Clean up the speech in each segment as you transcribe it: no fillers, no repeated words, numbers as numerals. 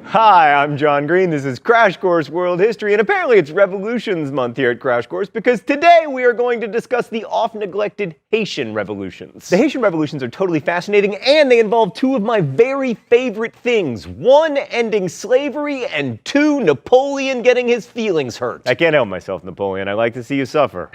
Hi, I'm John Green. This is Crash Course World History, and apparently it's Revolutions Month here at Crash Course because today we are going to discuss the oft-neglected Haitian revolutions. The Haitian revolutions are totally fascinating, and they involve two of my very favorite things. One, ending slavery, and two, Napoleon getting his feelings hurt. I can't help myself, Napoleon. I like to see you suffer.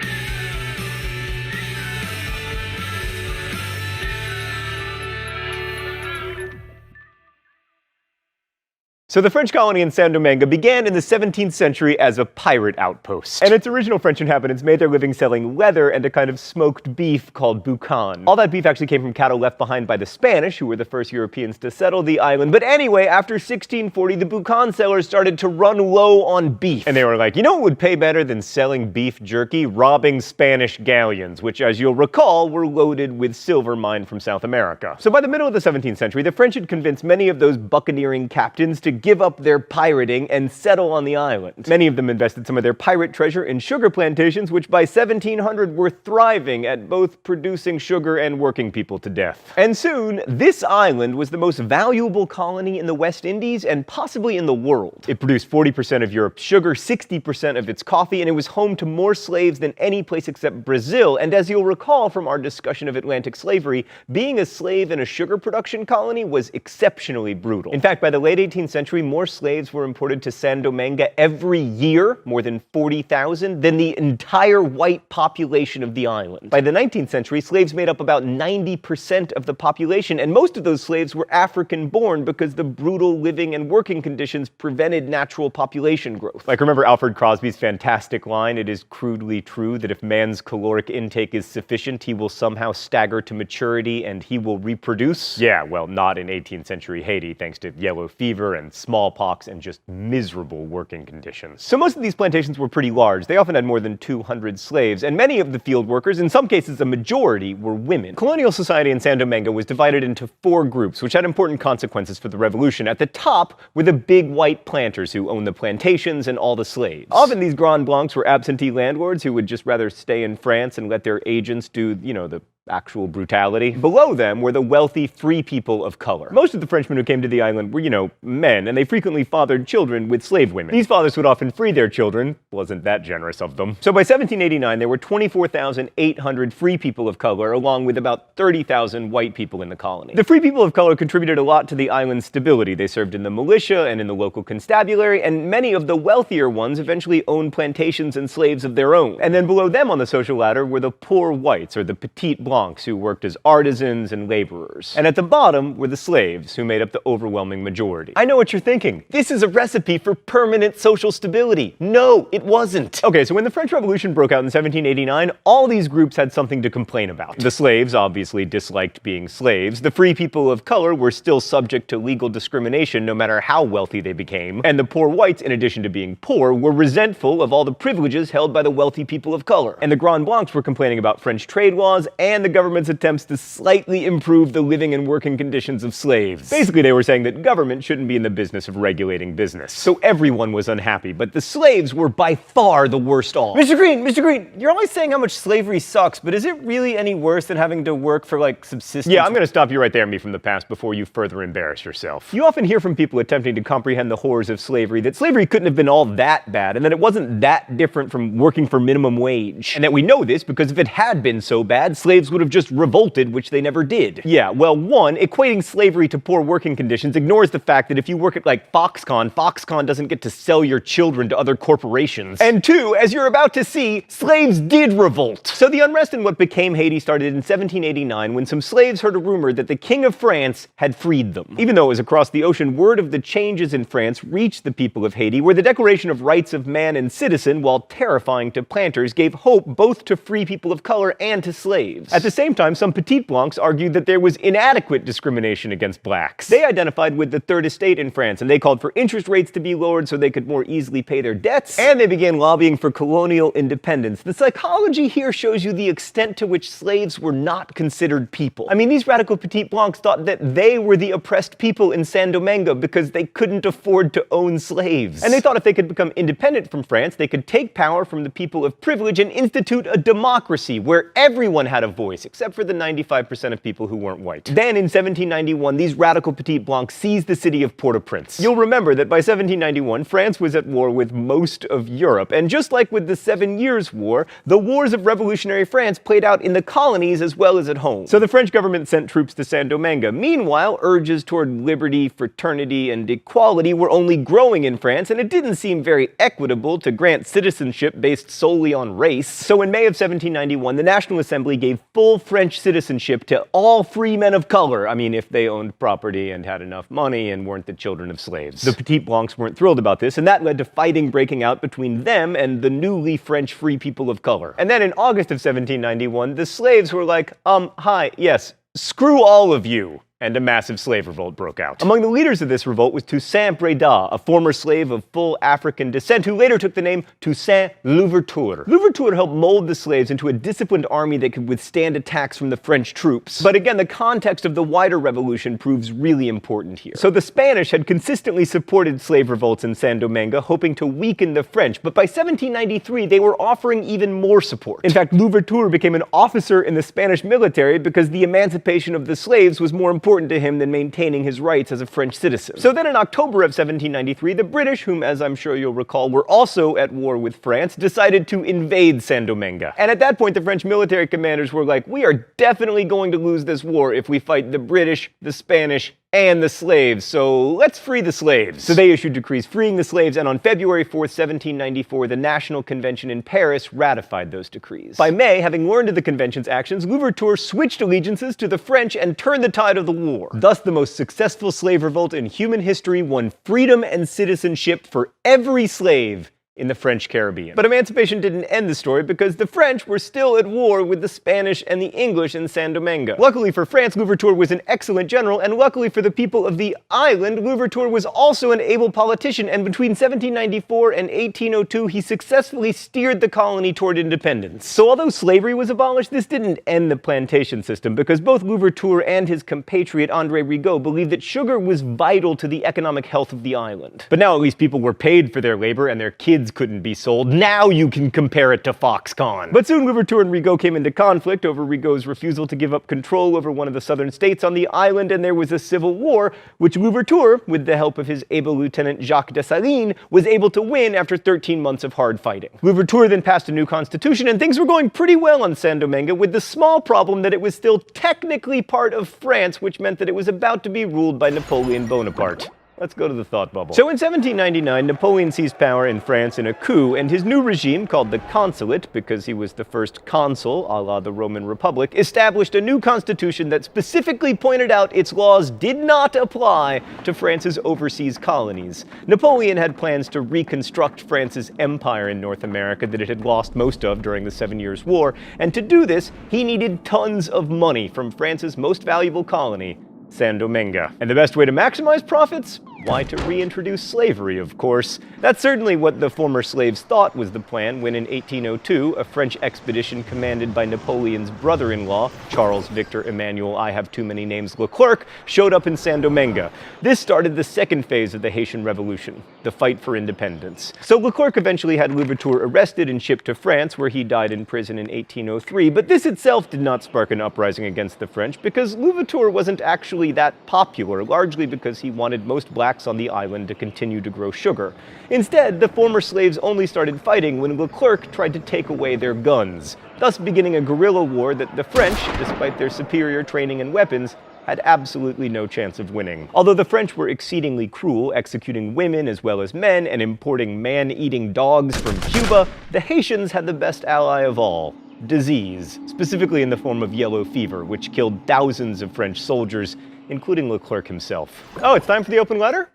So the French colony in Saint-Domingue began in the 17th century as a pirate outpost. And its original French inhabitants made their living selling leather and a kind of smoked beef called boucan. All that beef actually came from cattle left behind by the Spanish, who were the first Europeans to settle the island. But anyway, after 1640, the boucan sellers started to run low on beef. And they were like, you know what would pay better than selling beef jerky? Robbing Spanish galleons, which, as you'll recall, were loaded with silver mined from South America. So by the middle of the 17th century, the French had convinced many of those buccaneering captains to give up their pirating and settle on the island. Many of them invested some of their pirate treasure in sugar plantations, which by 1700 were thriving at both producing sugar and working people to death. And soon, this island was the most valuable colony in the West Indies and possibly in the world. It produced 40% of Europe's sugar, 60% of its coffee, and it was home to more slaves than any place except Brazil. And as you'll recall from our discussion of Atlantic slavery, being a slave in a sugar production colony was exceptionally brutal. In fact, by the late 18th century, more slaves were imported to Saint-Domingue every year, more than 40,000, than the entire white population of the island. By the 19th century, slaves made up about 90% of the population, and most of those slaves were African-born because the brutal living and working conditions prevented natural population growth. Like, remember Alfred Crosby's fantastic line, "It is crudely true that if man's caloric intake is sufficient, he will somehow stagger to maturity and he will reproduce?" Yeah, well, not in 18th century Haiti, thanks to yellow fever and smallpox and just miserable working conditions. So most of these plantations were pretty large. They often had more than 200 slaves, and many of the field workers, in some cases a majority, were women. Colonial society in Saint-Domingue was divided into four groups, which had important consequences for the revolution. At the top were the big white planters who owned the plantations and all the slaves. Often these Grand Blancs were absentee landlords who would just rather stay in France and let their agents do, the actual brutality. Below them were the wealthy free people of color. Most of the Frenchmen who came to the island were, men, and they frequently fathered children with slave women. These fathers would often free their children. Wasn't that generous of them. So by 1789, there were 24,800 free people of color, along with about 30,000 white people in the colony. The free people of color contributed a lot to the island's stability. They served in the militia and in the local constabulary, and many of the wealthier ones eventually owned plantations and slaves of their own. And then below them on the social ladder were the poor whites, or the petite blancs, who worked as artisans and laborers. And at the bottom were the slaves, who made up the overwhelming majority. I know what you're thinking. This is a recipe for permanent social stability. No, it wasn't. Okay, so when the French Revolution broke out in 1789, all these groups had something to complain about. The slaves obviously disliked being slaves. The free people of color were still subject to legal discrimination no matter how wealthy they became. And the poor whites, in addition to being poor, were resentful of all the privileges held by the wealthy people of color. And the Grand Blancs were complaining about French trade laws and the government's attempts to slightly improve the living and working conditions of slaves. Basically, they were saying that government shouldn't be in the business of regulating business. So everyone was unhappy, but the slaves were by far the worst off. Mr. Green, you're always saying how much slavery sucks, but is it really any worse than having to work for, subsistence? Yeah, I'm gonna stop you right there, me from the past, before you further embarrass yourself. You often hear from people attempting to comprehend the horrors of slavery that slavery couldn't have been all that bad, and that it wasn't that different from working for minimum wage. And that we know this because if it had been so bad, slaves would have just revolted, which they never did. Yeah, well, one, equating slavery to poor working conditions ignores the fact that if you work at Foxconn doesn't get to sell your children to other corporations. And two, as you're about to see, slaves did revolt. So the unrest in what became Haiti started in 1789 when some slaves heard a rumor that the King of France had freed them. Even though it was across the ocean, word of the changes in France reached the people of Haiti, where the Declaration of Rights of Man and Citizen, while terrifying to planters, gave hope both to free people of color and to slaves. At the same time, some petite blancs argued that there was inadequate discrimination against blacks. They identified with the Third Estate in France, and they called for interest rates to be lowered so they could more easily pay their debts, and they began lobbying for colonial independence. The psychology here shows you the extent to which slaves were not considered people. I mean, these radical petite blancs thought that they were the oppressed people in Saint-Domingue because they couldn't afford to own slaves. And they thought if they could become independent from France, they could take power from the people of privilege and institute a democracy where everyone had a voice. voice, except for the 95% of people who weren't white. Then in 1791, these radical Petit Blancs seized the city of Port-au-Prince. You'll remember that by 1791, France was at war with most of Europe, and just like with the 7 Years' War, the wars of revolutionary France played out in the colonies as well as at home. So the French government sent troops to Saint-Domingue. Meanwhile, urges toward liberty, fraternity, and equality were only growing in France, and it didn't seem very equitable to grant citizenship based solely on race. So in May of 1791, the National Assembly gave full French citizenship to all free men of color. I mean, if they owned property and had enough money and weren't the children of slaves. The Petit Blancs weren't thrilled about this, and that led to fighting breaking out between them and the newly French free people of color. And then in August of 1791, the slaves were like, hi, yes, screw all of you. And a massive slave revolt broke out. Among the leaders of this revolt was Toussaint Breda, a former slave of full African descent who later took the name Toussaint Louverture. Louverture helped mold the slaves into a disciplined army that could withstand attacks from the French troops. But again, the context of the wider revolution proves really important here. So the Spanish had consistently supported slave revolts in Saint-Domingue, hoping to weaken the French, but by 1793 they were offering even more support. In fact, Louverture became an officer in the Spanish military because the emancipation of the slaves was more important to him than maintaining his rights as a French citizen. So then in October of 1793, the British, whom as I'm sure you'll recall were also at war with France, decided to invade Saint-Domingue. And at that point, the French military commanders were like, we are definitely going to lose this war if we fight the British, the Spanish, and the slaves, so let's free the slaves. So they issued decrees freeing the slaves, and on February 4th, 1794, the National Convention in Paris ratified those decrees. By May, having learned of the convention's actions, Louverture switched allegiances to the French and turned the tide of the war. Thus, the most successful slave revolt in human history won freedom and citizenship for every slave in the French Caribbean. But emancipation didn't end the story because the French were still at war with the Spanish and the English in Saint-Domingue. Luckily for France, Louverture was an excellent general, and luckily for the people of the island, Louverture was also an able politician, and between 1794 and 1802, he successfully steered the colony toward independence. So although slavery was abolished, this didn't end the plantation system, because both Louverture and his compatriot André Rigaud believed that sugar was vital to the economic health of the island. But now at least people were paid for their labor and their kids couldn't be sold. Now you can compare it to Foxconn. But soon Louverture and Rigaud came into conflict over Rigaud's refusal to give up control over one of the southern states on the island, and there was a civil war, which Louverture, with the help of his able lieutenant Jacques Dessalines, was able to win after 13 months of hard fighting. Louverture then passed a new constitution, and things were going pretty well on Saint-Domingue, with the small problem that it was still technically part of France, which meant that it was about to be ruled by Napoleon Bonaparte. Let's go to the thought bubble. So in 1799, Napoleon seized power in France in a coup, and his new regime, called the Consulate, because he was the first consul, a la the Roman Republic, established a new constitution that specifically pointed out its laws did not apply to France's overseas colonies. Napoleon had plans to reconstruct France's empire in North America that it had lost most of during the 7 Years' War, and to do this, he needed tons of money from France's most valuable colony, Saint-Domingue. And the best way to maximize profits? Why, to reintroduce slavery, of course. That's certainly what the former slaves thought was the plan when in 1802, a French expedition commanded by Napoleon's brother-in-law, Charles Victor Emmanuel I have too many names Leclerc, showed up in Saint-Domingue. This started the second phase of the Haitian Revolution, the fight for independence. So Leclerc eventually had Louverture arrested and shipped to France, where he died in prison in 1803, but this itself did not spark an uprising against the French, because Louverture wasn't actually that popular, largely because he wanted most blacks on the island to continue to grow sugar. Instead, the former slaves only started fighting when Leclerc tried to take away their guns, thus beginning a guerrilla war that the French, despite their superior training and weapons, had absolutely no chance of winning. Although the French were exceedingly cruel, executing women as well as men and importing man-eating dogs from Cuba, the Haitians had the best ally of all: disease, specifically in the form of yellow fever, which killed thousands of French soldiers, including Leclerc himself. Oh, it's time for the open letter?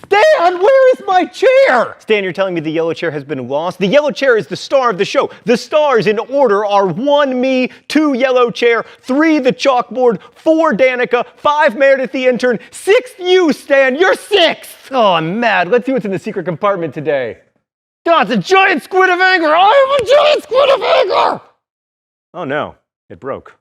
Stan, where is my chair? Stan, you're telling me the yellow chair has been lost? The yellow chair is the star of the show. The stars in order are 1 me, 2 yellow chair, 3 the chalkboard, 4 Danica, 5 Meredith the intern, 6 you, Stan. You're 6th. Oh, I'm mad. Let's see what's in the secret compartment today. God, it's a giant squid of anger. I am a giant squid of anger. Oh no, it broke.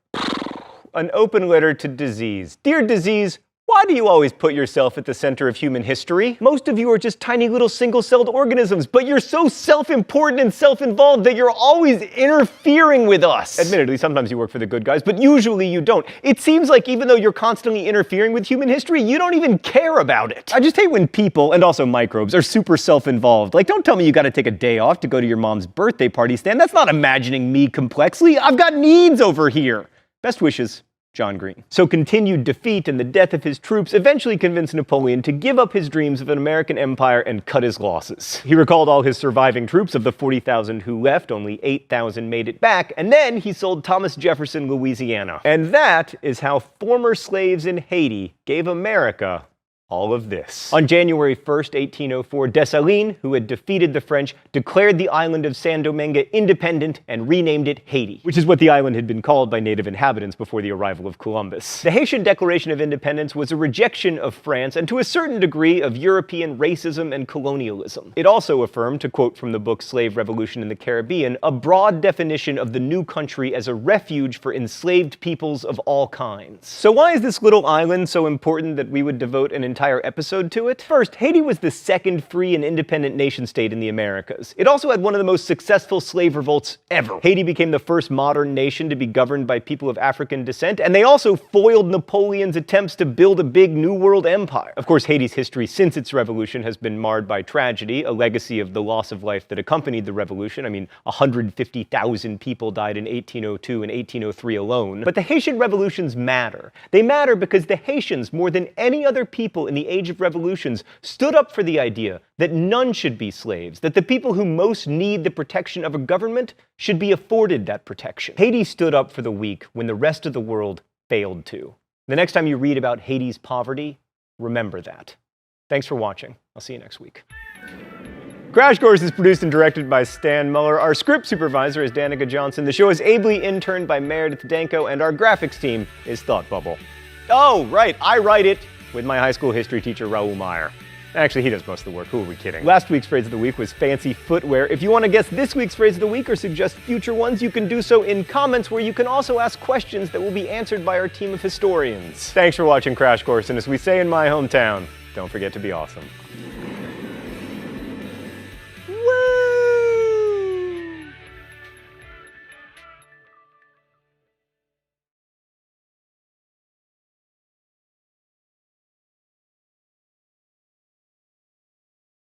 An open letter to disease. Dear disease, why Why do you always put yourself at the center of human history? Most of you are just tiny little single-celled organisms, but you're so self-important and self-involved that you're always interfering with us. Admittedly, sometimes you work for the good guys, but usually you don't. It seems like even though you're constantly interfering with human history, you don't even care about it. I just hate when people, and also microbes, are super self-involved. Like, don't tell me you gotta take a day off to go to your mom's birthday party, Stan. That's not imagining me complexly. I've got needs over here. Best wishes, John Green. So continued defeat and the death of his troops eventually convinced Napoleon to give up his dreams of an American empire and cut his losses. He recalled all his surviving troops. Of the 40,000 who left, only 8,000 made it back, and then he sold Thomas Jefferson Louisiana. And that is how former slaves in Haiti gave America all of this. On January 1st, 1804, Dessalines, who had defeated the French, declared the island of Saint-Domingue independent and renamed it Haiti, which is what the island had been called by native inhabitants before the arrival of Columbus. The Haitian Declaration of Independence was a rejection of France and to a certain degree of European racism and colonialism. It also affirmed, to quote from the book Slave Revolution in the Caribbean, a broad definition of the new country as a refuge for enslaved peoples of all kinds. So why is this little island so important that we would devote an entire episode to it? First, Haiti was the second free and independent nation-state in the Americas. It also had one of the most successful slave revolts ever. Haiti became the first modern nation to be governed by people of African descent, and they also foiled Napoleon's attempts to build a big New World empire. Of course, Haiti's history since its revolution has been marred by tragedy, a legacy of the loss of life that accompanied the revolution. I mean, 150,000 people died in 1802 and 1803 alone. But the Haitian revolutions matter. They matter because the Haitians, more than any other people in the age of revolutions, stood up for the idea that none should be slaves, that the people who most need the protection of a government should be afforded that protection. Haiti stood up for the weak when the rest of the world failed to. The next time you read about Haiti's poverty, remember that. Thanks for watching. I'll see you next week. Crash Course is produced and directed by Stan Muller. Our script supervisor is Danica Johnson. The show is ably interned by Meredith Danko, and our graphics team is Thought Bubble. Oh, right, I write it with my high school history teacher, Raoul Meyer. Actually, he does most of the work. Who are we kidding? Last week's phrase of the week was fancy footwear. If you want to guess this week's phrase of the week or suggest future ones, you can do so in comments, where you can also ask questions that will be answered by our team of historians. Thanks for watching Crash Course, and as we say in my hometown, don't forget to be awesome.